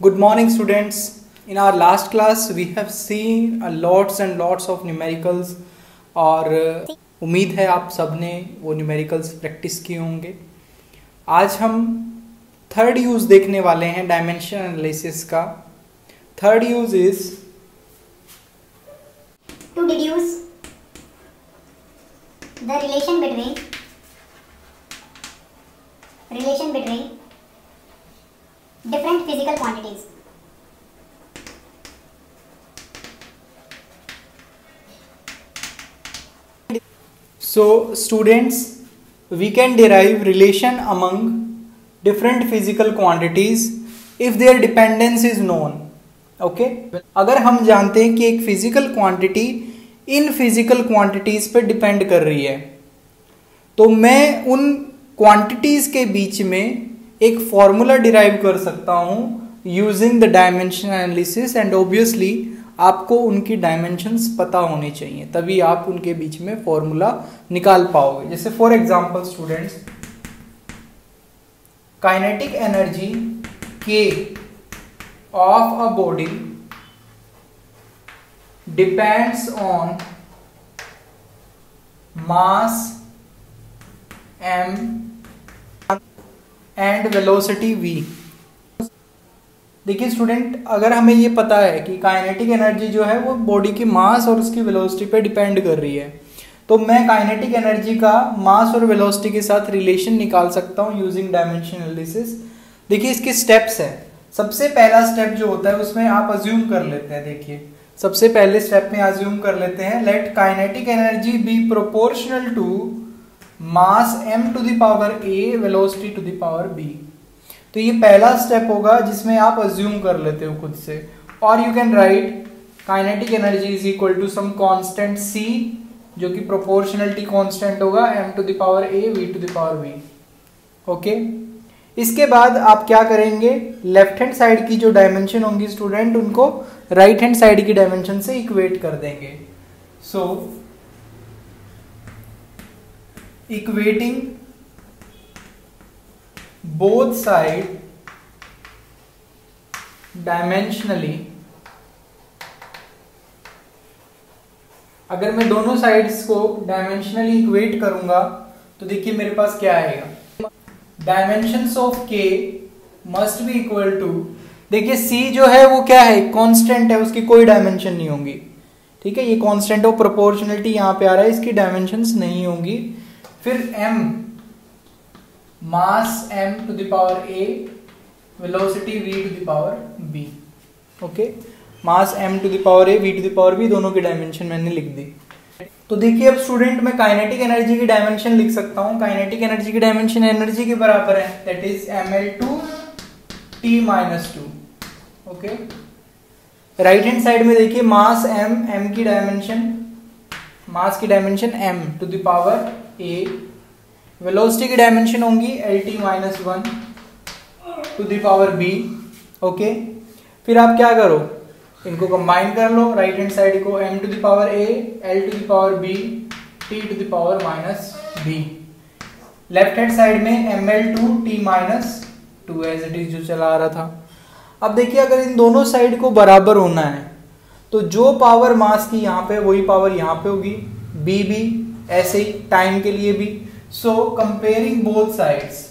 Good morning students. In our last class we have seen lots and lots of numericals और उम्मीद है आप सबने वो न्यूमेरिकल्स प्रैक्टिस किए होंगे। आज हम थर्ड यूज देखने वाले हैं डायमेंशन एनालिसिस का। Third use is to deduce the relation between different physical quantities. So students, we can derive relation among different physical quantities if their dependence is known. Okay अगर हम जानते हैं कि एक physical quantity in physical quantities पे depend कर रही है तो मैं उन क्वांटिटीज के बीच में एक फॉर्मूला डिराइव कर सकता हूं using the dimension analysis and obviously आपको उनकी डायमेंशंस पता होने चाहिए तभी आप उनके बीच में फॉर्मूला निकाल पाओगे। जैसे for example students, kinetic energy के of a body depends on mass m and velocity v। देखिए स्टूडेंट, अगर हमें ये पता है कि काइनेटिक एनर्जी जो है वो बॉडी की मास और उसकी वेलोसिटी पे डिपेंड कर रही है तो मैं काइनेटिक एनर्जी का मास और वेलोसिटी के साथ रिलेशन निकाल सकता हूँ यूजिंग डायमेंशन एनालिसिस। देखिए इसके स्टेप्स हैं। सबसे पहला स्टेप जो होता है उसमें आप अज्यूम कर लेते हैं। देखिए सबसे पहले स्टेप में अज्यूम कर लेते हैं let kinetic energy be proportional to mass m to the power a velocity to the power b। तो ये पहला स्टेप होगा जिसमें आप अज्यूम कर लेते हो खुद से। और you can write kinetic energy is equal to some constant c जो कि प्रोपोर्शनलिटी कांस्टेंट होगा m to the power a v to the power b। Okay, इसके बाद आप क्या करेंगे, लेफ्ट हैंड साइड की जो डायमेंशन होंगी स्टूडेंट उनको राइट हैंड साइड की डायमेंशन से इक्वेट कर देंगे। सो इक्वेटिंग बोथ साइड डायमेंशनली, अगर मैं दोनों साइड्स को डायमेंशनली इक्वेट करूंगा तो देखिए मेरे पास क्या आएगा, dimensions of k must be equal to, देखिए c जो है वो क्या है, कांस्टेंट है, उसकी कोई डायमेंशन नहीं होंगी। ठीक है, ये कांस्टेंट ऑफ प्रोपोर्शनलिटी यहाँ पे आ रहा है, इसकी डायमेंशंस नहीं होंगी। फिर m mass m to the power a velocity v to the power b। Okay, mass m to the power a v to the power b दोनों की डायमेंशन मैंने लिख दी। तो देखिए अब स्टूडेंट मैं काइनेटिक एनर्जी की डायमेंशन लिख सकता हूं। काइनेटिक एनर्जी की डायमेंशन एनर्जी के बराबर है, that is ml2 t-2। Okay, right hand side में देखिए मास m की डायमेंशन, मास की dimension m to the power a, velocity की डायमेंशन होंगी lt-1 to the power b। Okay, फिर आप क्या करो, इनको कंबाइन कर लो, राइट हैंड साइड को m to the power a, l to the power b, t to the power -b। Left hand side में ml2 t-2 as it is जो चला आ रहा था। अब देखिए अगर इन दोनों साइड को बराबर होना है तो जो पावर मास की यहाँ पे वही पावर यहाँ पे होगी, b भी ऐसे ही टाइम के लिए भी। सो कंपेयरिंग बोथ साइड्स,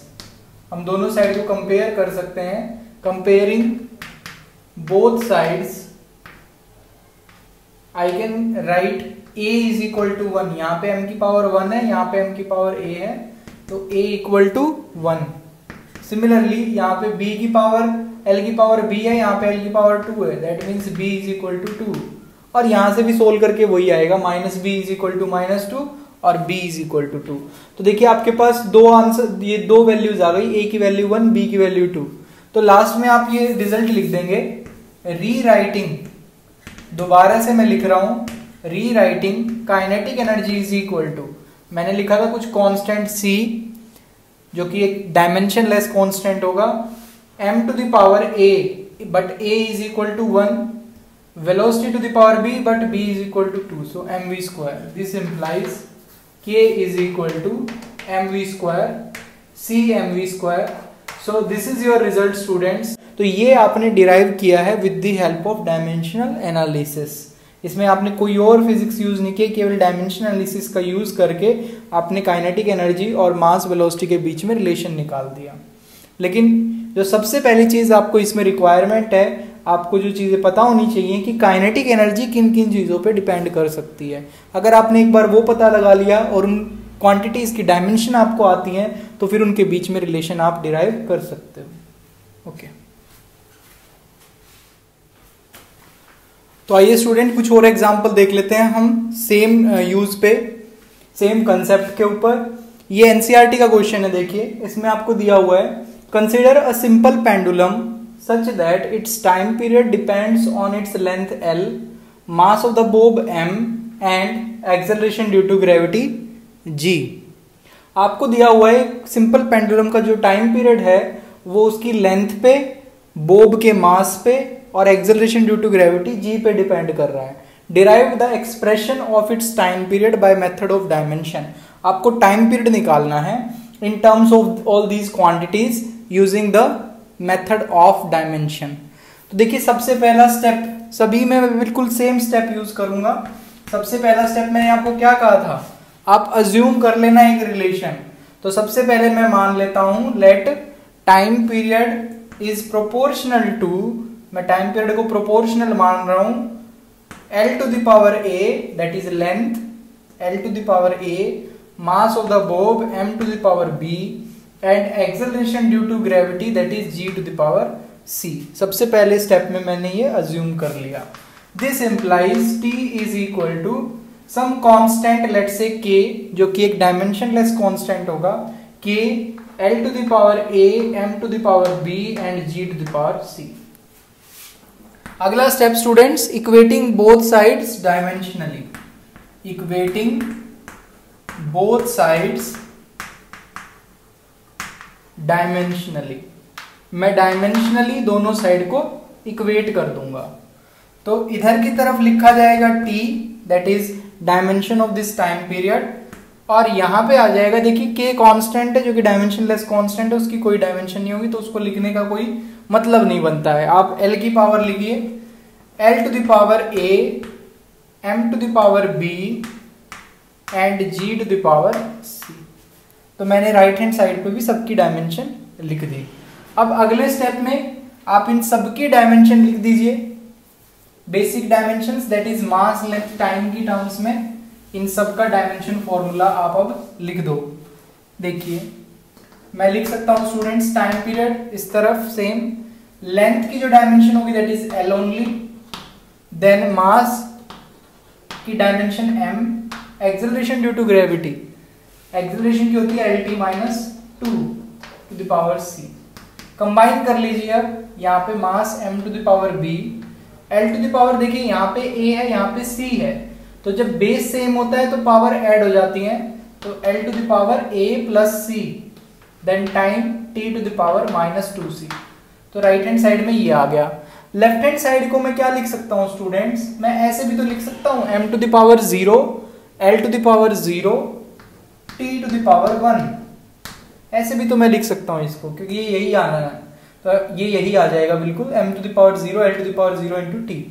हम दोनों साइड को कंपेयर कर सकते हैं। Comparing both sides I can write a is equal to 1, यहाँ पे m की पावर 1 है, यहाँ पे m की पावर a है तो a equal to 1। सिमिलरली यहाँ पे b की पावर l की पावर b है, यहाँ पे l की पावर 2 है, that means b is equal to 2। और यहाँ से भी सोल्व करके वही आएगा, -b is equal to -2 और b is equal to 2। तो देखिए आपके पास दो आंसर, ये दो वैल्यूज आ गई, a की वैल्यू 1, b की वैल्यू 2। तो लास्ट में आप ये रिजल्ट लिख देंगे, रीराइटिंग, दोबारा से मैं लिख रहा हूं, rewriting kinetic energy is equal to, मैंने लिखा था कुछ कांस्टेंट c जो कि एक डायमेंशन लेस कांस्टेंट होगा, m to the power a but a is equal to 1, velocity to the power b but b is equal to 2, so mv square. This implies k is equal to mv square, c mv square. So this is your result students. तो ये आपने derive किया है with the help of dimensional analysis. इसमें आपने कोई और physics use नहीं किया, केवल डायमेंशनल एनालिसिस का यूज करके आपने काइनेटिक एनर्जी और मास वेलोसिटी के बीच में रिलेशन निकाल दिया। लेकिन जो सबसे पहली चीज आपको इसमें रिक्वायरमेंट है, आपको जो चीजें पता होनी चाहिए कि काइनेटिक एनर्जी किन किन चीजों पे डिपेंड कर सकती है। अगर आपने एक बार वो पता लगा लिया और उन क्वांटिटीज की डायमेंशन आपको आती हैं, तो फिर उनके बीच में रिलेशन आप डिराइव कर सकते हो। ओके, तो आइए स्टूडेंट कुछ और एग्जांपल देख लेते हैं हम सेम यूज पे, सेम कंसेप्ट के ऊपर। ये एनसीईआरटी का क्वेश्चन है, देखिए इसमें आपको दिया हुआ है, consider a simple pendulum such that its time period depends on its length L, mass of the bob m and acceleration due to gravity g। आपको दिया हुआ है सिंपल पेंडुलम का जो टाइम पीरियड है वो उसकी लेंथ पे, बोब के मास पे और acceleration due to gravity G पे डिपेंड कर रहा है। Derive the expression of its time period by method of dimension. आपको टाइम पीरियड निकालना है in terms of all these quantities using the method of dimension. तो देखिए सबसे पहला स्टेप, सभी में बिल्कुल सेम स्टेप यूज करूंगा। सबसे पहला स्टेप मैंने आपको क्या कहा था, आप अज्यूम कर लेना एक रिलेशन। तो सबसे पहले मैं मान लेता हूं let time period is proportional to, मैं टाइम पीरियड को प्रोपोर्शनल मान रहा हूं L to the power a, that is length, L to the power a, mass of the bob m to the power b and acceleration due to gravity that is g to the power c। सबसे पहले step में मैंने ये assume कर लिया। This implies t is equal to some constant, let's say k, जो कि एक dimensionless constant होगा, k L to the power a, m to the power b and g to the power c। अगला step students, equating both sides dimensionally. Equating both sides dimensionally, मैं dimensionally दोनों side को equate कर दूंगा। तो इधर की तरफ लिखा जाएगा t, that is dimension of this time period, और यहां पे आ जाएगा, देखिए k कांस्टेंट है जो कि डायमेंशनलेस कांस्टेंट है, उसकी कोई डायमेंशन नहीं होगी तो उसको लिखने का कोई मतलब नहीं बनता है। आप l की पावर लिखिए L to the power a, m to the power b and g to the power c। तो मैंने राइट हैंड साइड पे भी सबकी डायमेंशन लिख दी। अब अगले स्टेप में आप इन सबकी डायमेंशन लिख दीजिए, basic dimensions, that is mass, length, time की टर्म्स में इन सबका डायमेंशन फॉर्मूला आप अब लिख दो। देखिए मैं लिख सकता हूं स्टूडेंट्स, टाइम पीरियड इस तरफ सेम, लेंथ की जो डायमेंशन होगी that is L only, then mass की dimension m, acceleration due to gravity, acceleration की होती है LT minus 2 to the power c। Combine कर लीजिए अब, यहाँ पे mass m to the power b, L to the power, देखिए यहाँ पे a है, यहाँ पे c है, तो जब बेस सेम होता है तो पावर ऐड हो जाती है, तो L to the power a plus c, then time t to the power minus 2c। तो राइट हैंड साइड में ये आ गया। लेफ्ट हैंड साइड को मैं क्या लिख सकता हूँ स्टूडेंट्स, मैं ऐसे भी तो लिख सकता हूँ m to the power 0, L to the power 0, t to the power 1, ऐसे भी तो मैं लिख सकता हूँ इसको, क्योंकि ये यही आना है, तो ये यही आ जाएगा बिल्कुल, m to the power 0, L to the power 0 into t।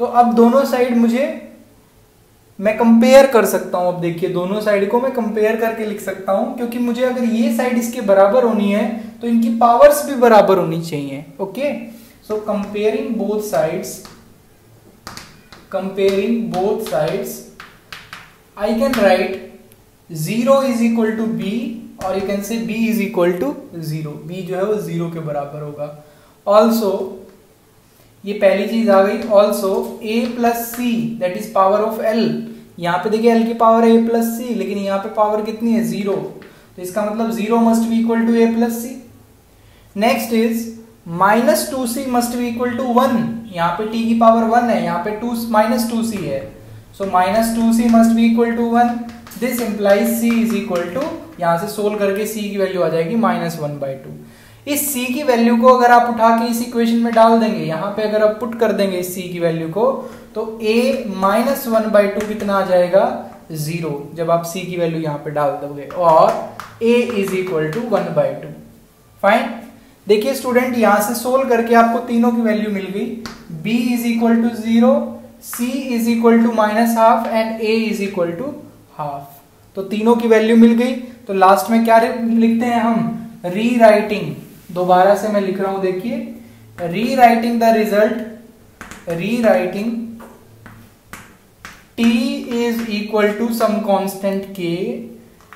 तो अब दोनों साइड मुझे मैं कंपेयर कर सकता हूं। अब देखिए दोनों साइड को मैं कंपेयर करके लिख सकता हूं, क्योंकि मुझे अगर ये साइड इसके बराबर होनी है तो इनकी पावर्स भी बराबर होनी चाहिए। Okay, so comparing both sides I can write 0 is equal to b, और you can say b is equal to 0, b जो है वो 0 के बराबर होगा। ऑल्सो ये पहली चीज आ गई, also a plus c, that is power of l। यहाँ पे देखिए l की पावर है a प्लस सी, लेकिन यहाँ पे पावर कितनी है 0, तो इसका मतलब 0 must be equal to a plus c. Next is minus 2c must be equal to 1, यहाँ पे t की पावर 1 है, यहाँ पे माइनस 2c है, so minus 2c must be equal to 1। This implies c is equal to, यहाँ से solve करके c की वैल्यू आ जाएगी -1/2। इस c की वैल्यू को अगर आप उठा के इस इक्वेशन में डाल देंगे, यहाँ पे अगर आप पुट कर देंगे इस c की वैल्यू को, तो a -1/2 कितना आ जाएगा 0, जब आप c की वैल्यू यहाँ पे डाल दोगे, और a is equal to 1/2। Fine. देखिए स्टूडेंट, यहां से सोल्व करके आपको तीनों की वैल्यू मिल गई। b is equal to 0, c is equal to -12 and a is equal to half. तो तीनों की वैल्यू मिल गई। तो लास्ट में क्या लिखते हैं हम? रीराइटिंग। दोबारा से मैं लिख रहा हूं, देखिए, rewriting the result, rewriting t is equal to some constant k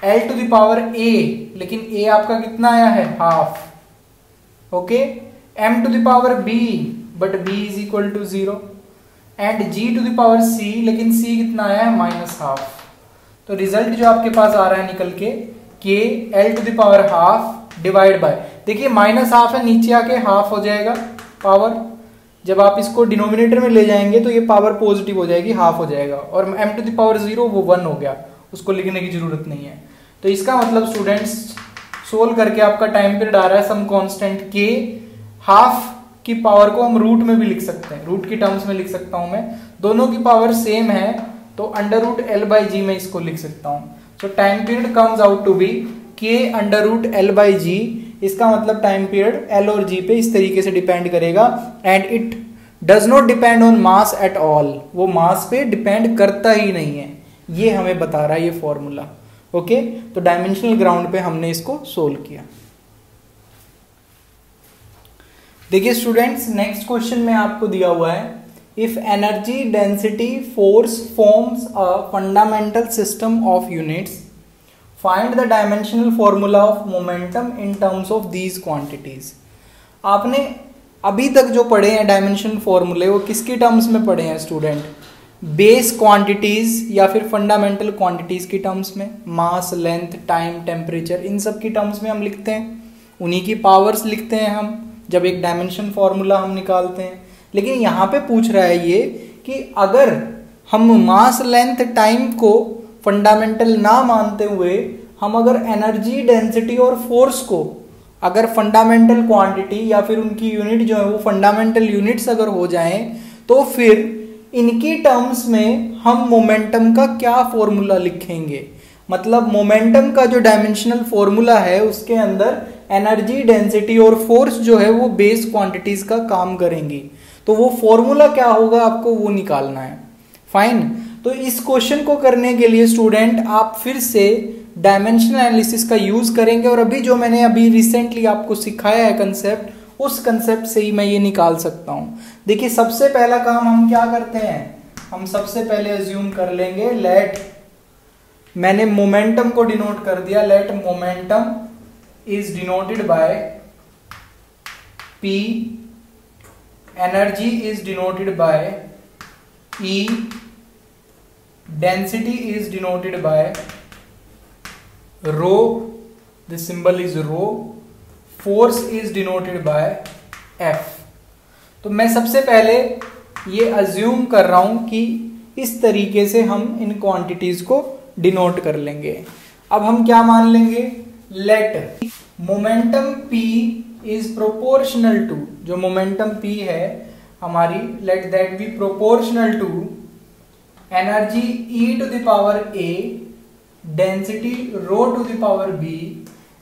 l to the power a, लेकिन a आपका कितना आया है? Half. Okay, m to the power b, but b is equal to 0 and g to the power c, लेकिन c कितना आया है? -12। तो रिजल्ट जो आपके पास आ रहा है निकल के k l to the power half divide by, देखिए -12 है, नीचे आके हाफ हो जाएगा पावर। जब आप इसको डिनोमिनेटर में ले जाएंगे तो ये पावर पॉजिटिव हो जाएगी, हाफ हो जाएगा, और m टू द पावर 0 वो 1 हो गया, उसको लिखने की जरूरत नहीं है। तो इसका मतलब स्टूडेंट्स, सोल्व करके आपका टाइम पीरियड आ रहा है सम कांस्टेंट k, हाफ की पावर को हम रूट में भी लिख सकते हैं, रूट की टर्म्स में लिख सकता हूं मैं, दोनों की पावर सेम है तो √L/g में इसको लिख सकता हूं। So time period comes out to be k √L/g। इसका मतलब टाइम पीरियड L और G पे इस तरीके से डिपेंड करेगा, and it does not depend on mass at all, वो मास पे डिपेंड करता ही नहीं है, ये हमें बता रहा है ये फॉर्मूला। ओके, तो डायमेंशनल ग्राउंड पे हमने इसको सोल्व किया। देखिए स्टूडेंट्स, नेक्स्ट क्वेश्चन में आपको दिया हुआ है, if energy density force forms a fundamental system of units, find the dimensional formula of momentum in terms of these quantities. आपने अभी तक जो पढ़े हैं डायमेंशनल फॉर्मूले, वो किसकी टर्म्स में पढ़े हैं स्टूडेंट? बेस क्वांटिटीज या फिर फंडामेंटल क्वांटिटीज की टर्म्स में, मास, लेंथ, टाइम, टेम्परेचर, इन सब की टर्म्स में हम लिखते हैं, उन्हीं की पावर्स लिखते हैं हम जब एक डायमेंशन फॉर्मूला हम निकालते हैं। लेकिन यहाँ पे पूछ रहा है ये कि अगर हम मास, लेंथ, टाइम को फंडामेंटल ना मानते हुए हम अगर एनर्जी, डेंसिटी और फोर्स को अगर फंडामेंटल क्वांटिटी या फिर उनकी यूनिट जो है वो फंडामेंटल यूनिट्स अगर हो जाएं, तो फिर इनकी टर्म्स में हम मोमेंटम का क्या फॉर्मूला लिखेंगे? मतलब मोमेंटम का जो डायमेंशनल फॉर्मूला है उसके अंदर एनर्जी, डेंसिटी और फोर्स जो है वो बेस क्वांटिटीज का काम करेंगी, तो वो फॉर्मूला क्या होगा आपको वो निकालना है। फाइन। तो इस क्वेश्चन को करने के लिए स्टूडेंट आप फिर से डायमेंशनल एनालिसिस का यूज करेंगे, और अभी जो मैंने अभी रिसेंटली आपको सिखाया है कंसेप्ट, उस कंसेप्ट से ही मैं ये निकाल सकता हूं। देखिए सबसे पहला काम हम क्या करते हैं, हम सबसे पहले अज्यूम कर लेंगे लेट, मैंने मोमेंटम को डिनोट कर दिया, let momentum is denoted by P, energy is denoted by E, density is denoted by rho, the symbol is rho, force is denoted by F। तो मैं सबसे पहले ये अज्यूम कर रहा हूं कि इस तरीके से हम इन क्वांटिटीज को डिनोट कर लेंगे। अब हम क्या मान लेंगे, let momentum P is proportional to, जो मोमेंटम P है हमारी, let that be proportional to energy E to the power A, density rho to the power B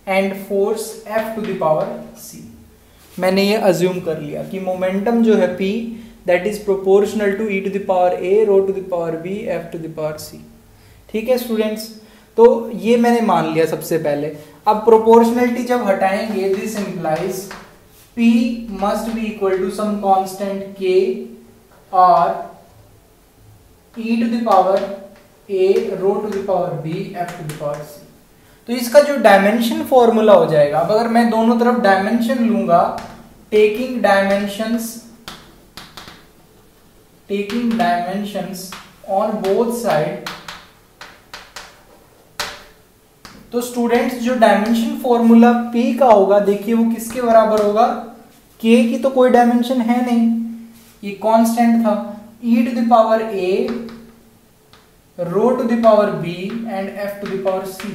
and force F to the power C। मैंने ये assume कर लिया कि momentum जो है P that is proportional to E to the power A, rho to the power B, F to the power C। ठीक है students, तो ये मैंने मान लिया सबसे पहले। अब प्रोपोर्शनलिटी जब हटाएंगे, this implies P must be equal to some constant K or E to the power A, rho to the power B, F to the power C। तो इसका जो डायमेंशन फॉर्मूला हो जाएगा, अब अगर मैं दोनों तरफ डायमेंशन लूंगा, taking dimensions on both side, तो स्टूडेंट्स जो डायमेंशन फॉर्मूला P का होगा, देखिए वो किसके बराबर होगा, K की तो कोई डायमेंशन है नहीं, ये कांस्टेंट था, E to the power A, rho to the power B and F to the power C।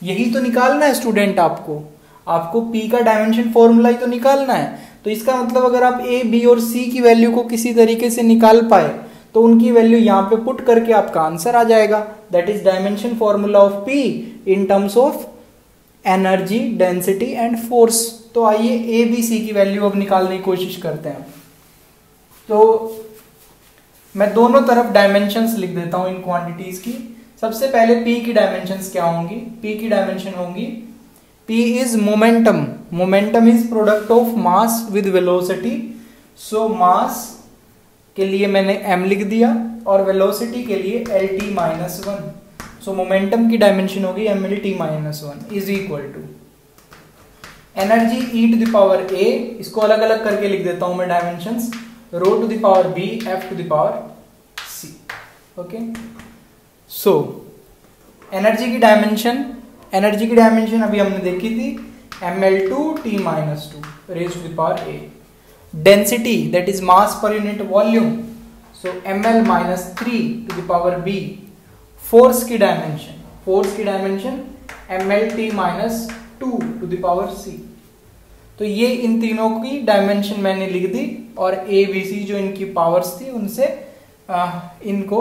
यही तो निकालना है स्टूडेंट, आपको P का डायमेंशन फॉर्मूला ही तो निकालना है। तो इसका मतलब अगर आप A, B और C की वैल्यू को किसी तरीके से निकाल पाए तो उनकी वैल्यू यहाँ पे पुट करके आपका आंसर आ जाएगा, that is dimension formula of P in terms of energy, density and force. तो आइए ए बी सी की वैल्यू अब निकालने की कोशिश करते हैं। तो मैं दोनों तरफ डायमेंशंस लिख देता हूं इन क्वांटिटीज की। सबसे पहले पी की डायमेंशंस क्या होंगी? पी की डायमेंशन होंगी, P is momentum, momentum is product of mass with velocity. So mass के लिए मैंने m लिख दिया और वेलोसिटी के लिए lt-1। सो मोमेंटम की डायमेंशन होगी mlt-1 is equal to energy e to the power a, इसको अलग अलग करके लिख देता हूं मैं dimensions, rho to the power b f to the power c। Okay, so energy की डायमेंशन अभी हमने देखी थी ml2t-2 raise to the power a। Density that is mass per unit volume, so ml-3 to the power b। Force की dimension mlt-2 to the power c। तो ये इन तीनों की डायमेंशन मैंने लिख दी और a b c जो इनकी पावर्स थी उनसे इनको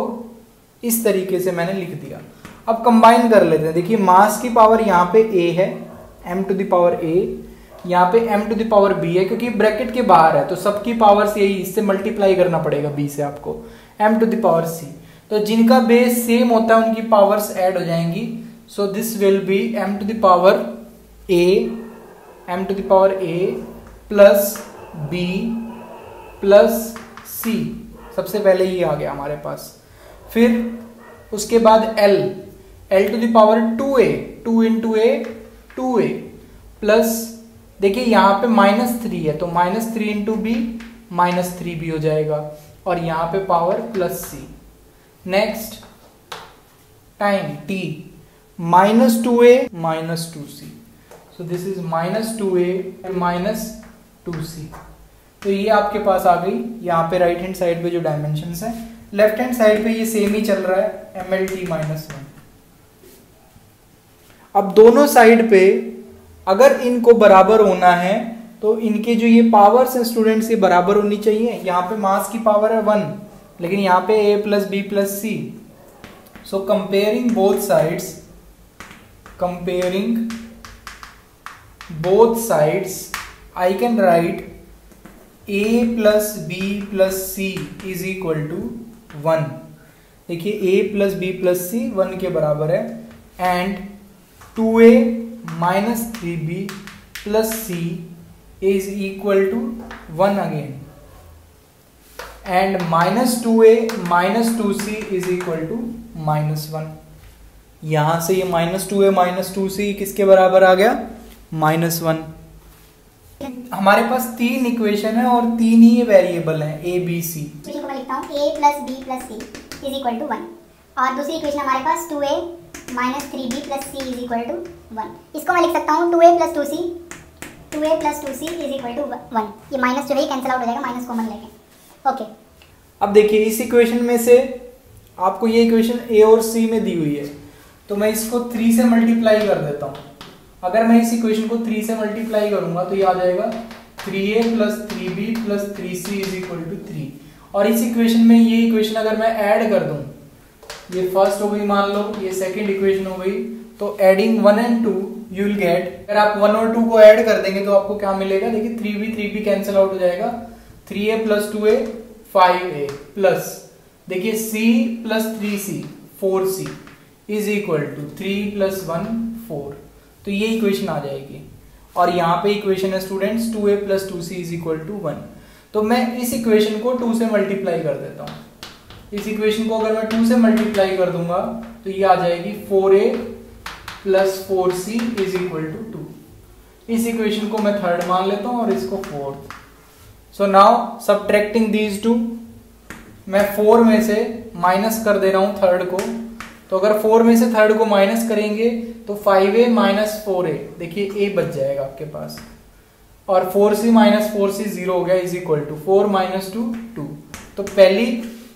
इस तरीके से मैंने लिख दिया। अब कंबाइन कर लेते हैं। देखिए मास की पावर यहाँ पे a है, m to the power a, यहाँ पे m to the power b है, क्योंकि ब्रैकेट के बाहर है तो सबकी पावर्स यही, इससे मल्टीप्लाई करना पड़ेगा b से आपको, m to the power c। तो जिनका बेस सेम होता है उनकी पावर्स ऐड हो जाएंगी। So this will be m to the power a plus b plus c। सबसे पहले ये आ गया हमारे पास। फिर उसके बाद l to the power 2a, 2 into a 2a plus, देखिए यहाँ पे -3 है तो -3 इंटू बी -3b हो जाएगा और यहाँ पे power plus c। Next time t -2a -2c, so this is -2a -2c। तो ये आपके पास आ गई यहाँ पे राइट हैंड साइड पे जो डायमेंशंस है। लेफ्ट हैंड साइड पे ये सेम ही चल रहा है mlt-1। अब दोनों साइड पे अगर इनको बराबर होना है तो इनके जो ये पावर्स हैं स्टूडेंट्स ये बराबर होनी चाहिए। यहाँ पे मास की पावर है 1 लेकिन यहाँ पे a plus b plus c। So comparing both sides I can write a plus b plus c is equal to 1। देखिए a plus b plus c 1 के बराबर है and 2a minus 3b plus c is equal to 1 again and -2a minus 2c is equal to -1। यहां से ये -2a minus 2c किसके बराबर आ गया? -1। हमारे पास 3 इक्वेशन है और 3 ही वेरिएबल हैं a b c। इक्वेशन को मैं लिखता हूँ a plus b plus c is equal to 1 और दूसरी इक्वेशन हमारे पास 2a minus 3b plus c is equal to 1। इसको मैं लिख सकता हूँ 2a plus 2c is equal to 1। ये माइनस जो है कैंसिल आउट हो जाएगा, माइनस कॉमन लेके। ओके, अब देखिए इस इक्वेशन में से आपको ये इक्वेशन a और c में दी हुई है तो मैं इसको 3 से मल्टीप्लाई कर देता हूँ। अगर मैं इस इक्वेशन को 3 से मल्टीप्लाई करूंगा तो ये आ जाएगा 3a plus 3b plus 3c is equal to 3। और इस इक्वेशन में ये इक्वेशन अगर मैं ऐड कर दूं, ये फर्स्ट हो गई मान लो, ये सेकंड इक्वेशन हो गई, तो adding 1 and 2 you will get, अगर आप 1 और 2 को ऐड कर देंगे तो आपको क्या मिलेगा? देखिए 3b कैंसिल आउट हो जाएगा, 3a plus 2a 5a plus देखिए c plus 3c 4c is equal to 3 plus 1 4। तो ये इक्वेशन आ जाएगी और यहाँ पे इक्वेशन है students 2a plus 2c is equal to 1। तो मैं इस इक्वेशन को 2 से मल्टीप्लाई कर देता हूँ। इस इक्वेशन को अगर मैं 2 से मल्टीप्लाई कर दूंगा तो ये आ जाएगी 4a plus 4c is equal to 2। इस इक्वेशन को मैं थर्ड मान लेता हूँ और इसको fourth. So now subtracting these two, मैं 4 में से माइनस कर दे रहा हूँ थर्ड को, तो अगर 4 में से थर्ड को माइनस करेंगे तो 5a माइनस 4a, देखिए a बच जाएगा आपके पास, और 4c माइनस 4c 0 हो गया इज इक्वल टू 4 माइनस 2 2। तो पहली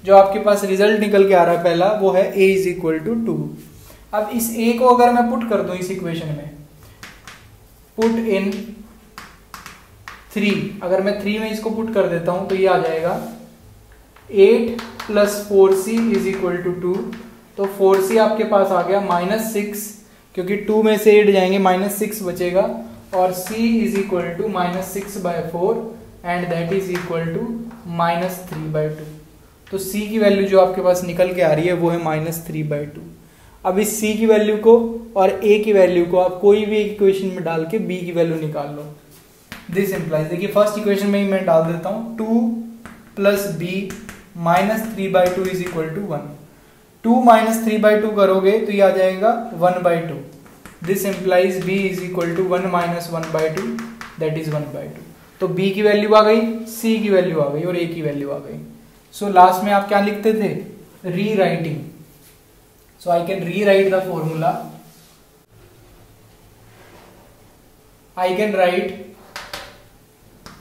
जो आपके पास रिजल्ट निकल के आ रहा है पहला वो है a इज इक्वल टू 2। अब इस a को अगर मैं पुट कर दूं इस इक्वेशन में, पुट इन 3, अगर मैं 3 में इसको पुट कर देता हूं तो ये आ जाएगा 8 plus 4c is equal to 2। तो 4c आपके पास आ गया -6, क्योंकि 2 में से 8 जाएंगे -6 बचेगा और c is equal to -6/4 and that is equal to -3/2। तो c की वैल्यू जो आपके पास निकल के आ रही है वो है -3/2। अब इस c की वैल्यू को और a की वैल्यू को आप कोई भी इक्वेशन में डाल के b की वैल्यू निकाल लो। दिस इम्प्लाइज, देखिए फर्स्ट इक्वेशन में ही मैं डाल देता हूँ 2 + b -3/2 इज इक्वल टू 1। 2 - 3/2 करोगे तो ये आ जाएगा 1/2। This implies b is equal to 1 - 1/2 that is 1/2। तो b की वैल्यू आ गई, c की वैल्यू आ गई और a की वैल्यू आ गई। सो लास्ट में आप क्या लिखते थे? Rewriting. So I can rewrite the formula. I can write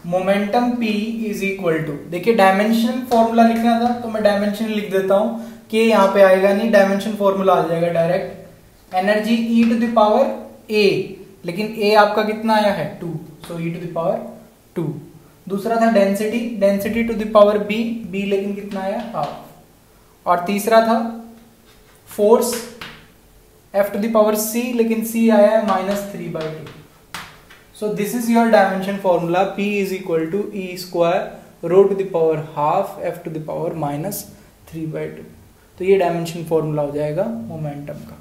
momentum p is equal to, देखिए डायमेंशन फॉर्मूला लिखना था तो मैं डायमेंशन लिख देता हूं कि यहाँ पे आएगा नहीं, डायमेंशन फॉर्मूला आ जाएगा डायरेक्ट। एनर्जी e⁴ a, लेकिन a आपका कितना आया है 2, सो e⁴ 2। दूसरा था density, density to the b, b लेकिन कितना आया हाफ। और तीसरा था फोर्स F⁴c, लेकिन c आया है -3/2। So this is your dimension formula, p is equal to e² ρ⁴ F⁴ -3/2। तो ये डायमेंशन फॉर्मूला हो जाएगा मोमेंटम का।